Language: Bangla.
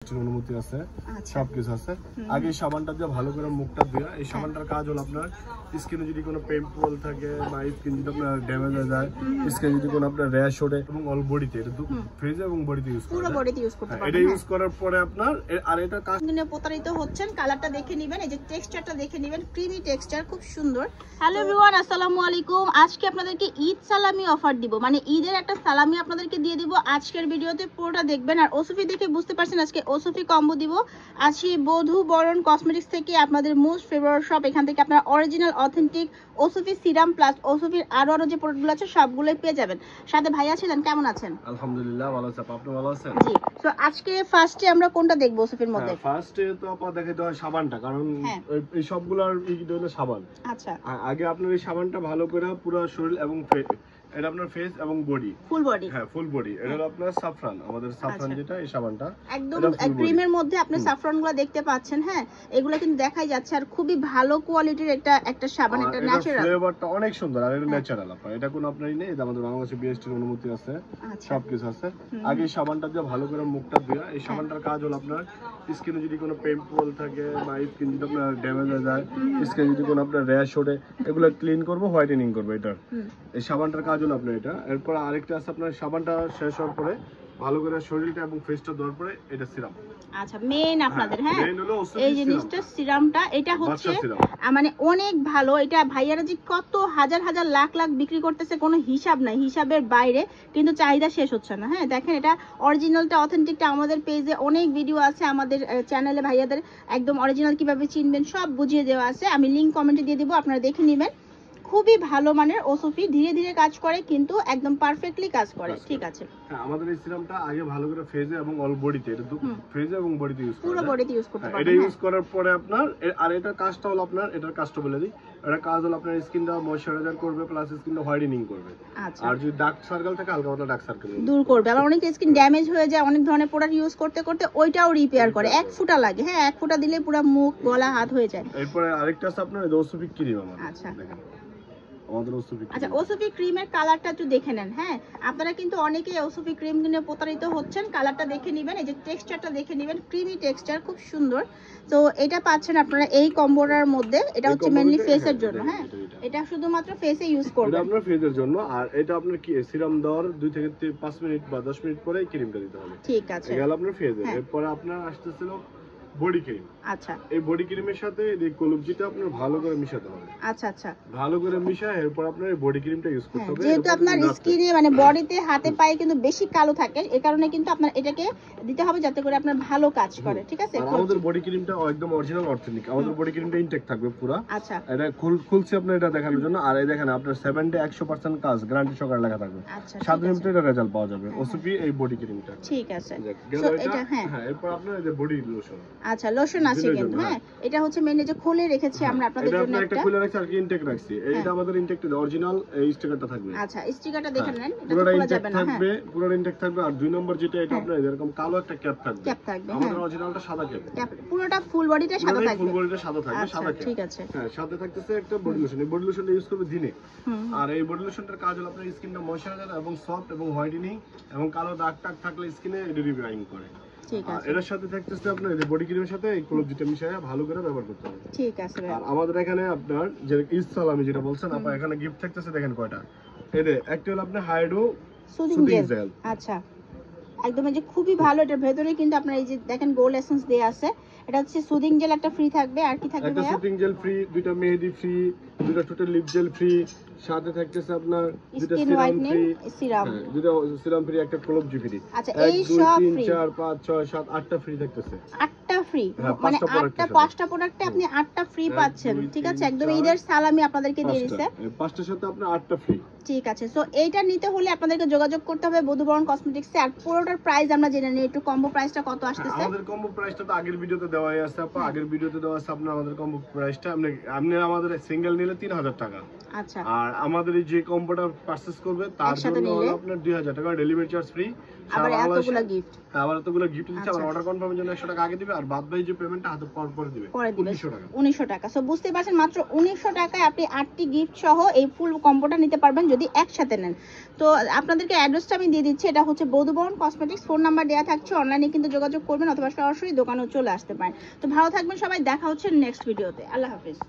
অনুমতি আছে, সবকিছু আছে। আগে সাবানটা দিয়ে ভালো করে মুখটা দিয়ে, এই সাবানটার কাজ হলো আপনার স্কিনে যদি কোনো পিম্পল থাকে বা স্কিন যদি আপনার ড্যামেজ হয়ে যায়, স্কিনে যদি কোনো আপনার র্যাশ ওঠে এবং অল বডিতে, এটা ফেসে এবং বডিতে ইউজ পুরো বডিতে ইউজ করতে পারবেন। এটা ইউজ করার পরে আপনার আর এটা কাজ নিয়ে প্রতারিত হচ্ছেন, কালারটা দেখে নেবেন, এই যে টেক্সচারটা দেখে নেবেন, ক্রিমি টেক্সচার, খুব সুন্দর। হ্যালো এভরিওয়ান, আসসালামু আলাইকুম। আজকে আপনাদেরকে ঈদ সালামি অফার দিব, মানে ঈদের একটা সালামি আপনাদেরকে দিয়ে দিব আজকের ভিডিওতে, পুরোটা দেখবেন। আর ওসফি দেখে বুঝতে পারছেন আজকে ওসফি কম্বো দিব। আজকে বধূ বরণ কসমেটিক্স থেকে আপনাদের মোস্ট ফেভারিট শপ, এখান থেকে আপনার অরিজিনাল অথেন্টিক ওসফি সিরাম প্লাস ওসফির আরো যে প্রোডাক্টগুলো আছে সবগুলোই পেয়ে যাবেন। সাথে ভাইয়া ছিলেন, কেমন আছেন? আলহামদুলিল্লাহ ভালো আছি, আপনি ভালো আছেন? জি। সো আজকে ফার্স্টে আমরা কোনটা দেখবো ওসফির মধ্যে? ফার্স্টে তো আপা দেখাইতে হয় সাবানটা, কারণ এই সবগুলোর হলো সাবান। আচ্ছা, আগে আপনার এই সাবানটা ভালো করে পুরো শরীর এবং এটা আপনার ফেস এবং বডি, ফুল বডি। হ্যাঁ ফুল বডি। এটা হলো আপনার সাফরান, আমাদের সাফরান যেটা, এই সাবানটা একদম ক্রিমের মধ্যে আপনি সাফরানগুলো দেখতে পাচ্ছেন। হ্যাঁ, এগুলো কিন্তু দেখাই যাচ্ছে, আর খুবই ভালো কোয়ালিটির একটা সাবান, একটা ন্যাচারাল ফ্লেভারটা অনেক সুন্দর, আর এটা ন্যাচারাল আপা, এটা কোনো আপনারই নেই, এটা আমাদের বাংলাদেশে বিএসটির অনুমতি আছে, সবকিছু আছে। আগে সাবানটা দিয়ে ভালো করে মুখটা দিয়ে, এই সাবানটার কাজ হলো আপনার স্কিনে যদি কোনো পিম্পল থাকে বা স্কিন যদি আপনার ড্যামেজ হয়ে যায়, স্কিনে যদি কোনো আপনার র্যাশ ওঠে, এগুলো ক্লিন করবো, হোয়াইটেনিং করবো। এটার এই সাবানটার কাজ হলো আপনার এটা। এরপর আরেকটা আছে আপনার সাবানটা শেষ হওয়ার পরে ভালো করে শরীরটা এবং ফেসটা ধোয়ার পরে এটা সিরাম। আচ্ছা, মেইন আপনাদের এই জিনিসটা সিরামটা, এটা হচ্ছে মানে অনেক ভালো। এটা ভাইয়ারা যে কত হাজার হাজার লাখ লাখ বিক্রি করতেছে, কোনো হিসাব নাই, হিসাবের বাইরে, কিন্তু চাহিদা শেষ হচ্ছে না। হ্যাঁ, দেখেন এটা অরিজিনালটা অথেন্টিকটা আমাদের পেজে অনেক ভিডিও আছে, আমাদের চ্যানেলে ভাইয়াদের একদম অরিজিনাল কিভাবে চিনবেন সব বুঝিয়ে দেওয়া আছে, আমি লিংক কমেন্টে দিয়ে দিব, আপনারা দেখে নেবেন। খুবই ভালো মানের ওসফি, ধীরে ধীরে কাজ করে কিন্তু একদম পারফেক্টলি কাজ করে। ঠিক আছে, হ্যাঁ আমাদের এই সিরামটা আগে ভালো করে ফেসে এবং অল বডিতে, এটা ফেসে এবং বডিতে ইউজ পুরো বডিতে ইউজ করতে পারবেন। এটা ইউজ করার পরে আপনার আর এটার কাজটা হলো আপনার, এটার কাজটা বলে দিই, এটা কাজ হলো আপনার স্কিনটা ময়শ্চারাইজার করবে প্লাস স্কিনটা হোয়াইটেনিং করবে। আচ্ছা, আর যদি ডার্ক সার্কেল থাকে হালকা পাতলা ডার্ক সার্কেল দূর করবে। আবার অনেক স্কিন ড্যামেজ হয়ে যায় অনেক ধরনের প্রোডাক্ট ইউজ করতে করতে, ওইটাও রিপেয়ার করে। এক ফুটা লাগে, হ্যাঁ এক ফুটা দিলে পুরো মুখ গলা হাত হয়ে যায়। এরপরে আরেকটা আছে আপনার ওসফি ক্রিম আমাদের। আচ্ছা দেখেন আমাদের ওসফি, আচ্ছা ওসফি ক্রিমের কালারটা একটু দেখে নেন। হ্যাঁ, আপনারা কিন্তু অনেকেই ওসফি ক্রিম কিনে প্রতারিত হচ্ছেন, কালারটা দেখে নেবেন, এই যে টেক্সচারটা দেখে নেবেন, ক্রিমি টেক্সচার, খুব সুন্দর। তো এটা পাচ্ছেন আপনারা এই কম্বোটার মধ্যে। এটা হচ্ছে মেইনলি ফেসের জন্য। হ্যাঁ, এটা শুধুমাত্র ফেসে ইউজ করবেন, এটা আপনার ফেসের জন্য। আর এটা আপনার কি সিরাম দেওয়ার 2 থেকে 5 মিনিট বা 10 মিনিট পরে ক্রিমটা দিতে হবে। ঠিক আছে, এগুলো আপনার ফেসে। এরপর আপনার আসতেছিল বডি ক্রিম। আচ্ছা, এই বডি ক্রিমের সাথে এই কলুবজিটা আপনার ভালো করে মিশাতে হবে। আচ্ছা আচ্ছা, ভালো করে মিশায় এরপর আপনার এই বডি ক্রিমটা ইউজ করতে হবে। যেহেতু আপনার স্কিনে মানে বডিতে হাতে পায়ে কিন্তু বেশি কালো থাকে, এই কারণে কিন্তু আপনার এটাকে দিতে হবে যাতে করে আপনার ভালো কাজ করে। ঠিক আছে, আর আমাদের বডি ক্রিমটা একদম অরিজিনাল অথেন্টিক, আমাদের বডি ক্রিমটা ইনটেক থাকবে পুরো। আচ্ছা, এটা খুলছি আপনার এটা দেখানোর জন্য। আর এই দেখেন আপনার 70-100% কাজ গ্যারান্টি সহকারে লেখা থাকবে। 7 দিনের ভিতরে রেজাল্ট পাওয়া যাবে ওসফি এই বডি ক্রিমটা। ঠিক আছে, সো এটা হ্যাঁ এরপর আপনার এই যে বডি লোশন। আচ্ছা, লোশন আছে কিন্তু। হ্যাঁ, এটা হচ্ছে মেইন, যে খুলে রেখেছি আমরা আপনাদের জন্য একটা খুলে রাখছি আর কি ইনটেক রাখছি। এইটা আমাদের ইনটেকটা অরিজিনাল, এই স্টিকারটা থাকবে। আচ্ছা, স্টিকারটা দেখে নেন, এটা পুরো খোলা ইনটেক যাবে না। থাকবে, পুরো ইনটেক থাকবে। আর 2 নম্বর যেটা, এটা আপনার এরকম কালো একটা ক্যাপ থাকবে। ক্যাপ থাকবে, আমাদের অরিজিনালটা সাদা ক্যাপ, পুরোটা ফুল বডিটা সাদা থাকবে। ফুল বডিটা সাদা থাকবে, সাদা ক্যাপ। ঠিক আছে, হ্যাঁ সাথে থাকতেছে একটা বডি লোশন। এই বডি লোশনটা ইউজ করবে দিনে। আর এই বডি লোশনটার কাজ হলো আপনার স্কিনটা ময়শ্চারাইজার এবং সফট এবং হোয়াইটেনিং এবং কালো দাগ টাগ থাকলে স্কিনে এটা রিপেয়ারিং করে। ঠিক আছে, এর সাথে থাকতেছে আপনার এই বডি ক্রিমের সাথে এই কলুবজিটা মিশিয়ে ভালো করে ব্যবহার করতে হবে। ঠিক আছে। আর আমাদের এখানে আপনার যে ঈদ সালামি যেটা বলছেন আপা, এখানে গিফট থাকতেছে, দেখেন কয়টা। এই যে একটা হলো আপনার হাইড্রো সুদিং জেল। আচ্ছা, একদম এই যে খুবই ভালো। এটার ভেতরে কিন্তু আপনার এই যে দেখেন গোল্ড এসেন্স দেয়া আছে। এটা হচ্ছে সুদিং জেল একটা ফ্রি থাকবে, আর কি থাকবে? একটা সুদিং জেল ফ্রি, 2টা মেহেদি ফ্রি, 2টা টোটাল লিপ জেল ফ্রি, সাথে থাকতেছে আপনার 2টা সিরাম ফ্রি, 2টা সিরাম ফ্রি, একটা কলবজি ফ্রি। আচ্ছা, এই সব ফ্রি 3 4 5 6 7 8টা ফ্রি থাকতেছে। 8টা ফ্রি, মানে 5টা প্রোডাক্টে আপনি 8টা ফ্রি পাচ্ছেন। ঠিক আছে, একদম ঈদের সালামি আপনাদেরকে দিয়ে দিয়েছে। 5টার সাথে আপনার 8টা ফ্রি। ঠিক আছে, সো এইটা নিতে হলে আপনাদেরকে যোগাযোগ করতে হবে বধুবরণ কসমেটিক্সে। আর পুরোটার প্রাইস আমরা জেনে নিই একটু, কম্বো প্রাইসটা কত আসতেছে? আমাদের কম্বো প্রাইসটা তো আগের ভিডিওতে দেওয়াই আছে আপা, আগের ভিডিওতে দেওয়া আছে আপনার আমাদের কম্বো প্রাইসটা। আপনি আমাদের সিঙ্গেল নিলে 3000 টাকা। আচ্ছা, আর আমাদের এই যে কম্বোটা পারচেজ করবে তার জন্য হলো আপনার 2000 টাকা ডেলিভারি চার্জ ফ্রি। আবার এতগুলো গিফট, আবার এতগুলো গিফট দিচ্ছে। আবার অর্ডার কনফার্মের জন্য 100 টাকা আগে দিবে, আর বাদ বাকি যে পেমেন্টটা হাতে পরে দিবে 1900 টাকা। 1900 টাকা। সো বুঝতে পারছেন, মাত্র 1900 টাকায় আপনি 8টি গিফট সহ এই ফুল কম্বোটা নিতে পারবেন যদি একসাথে নেন। তো আপনাদেরকে অ্যাড্রেসটা আমি দিয়ে দিচ্ছি। এটা হচ্ছে বধুবরণ কসমেটিক্স কসমেটিক্স। ফোন নাম্বার দেওয়া থাকছে, অনলাইনে কিন্তু যোগাযোগ করবেন অথবা সরাসরি দোকানেও চলে আসতে পারেন। তো ভালো থাকবেন সবাই, দেখা হচ্ছে নেক্সট ভিডিওতে। আল্লাহ হাফেজ।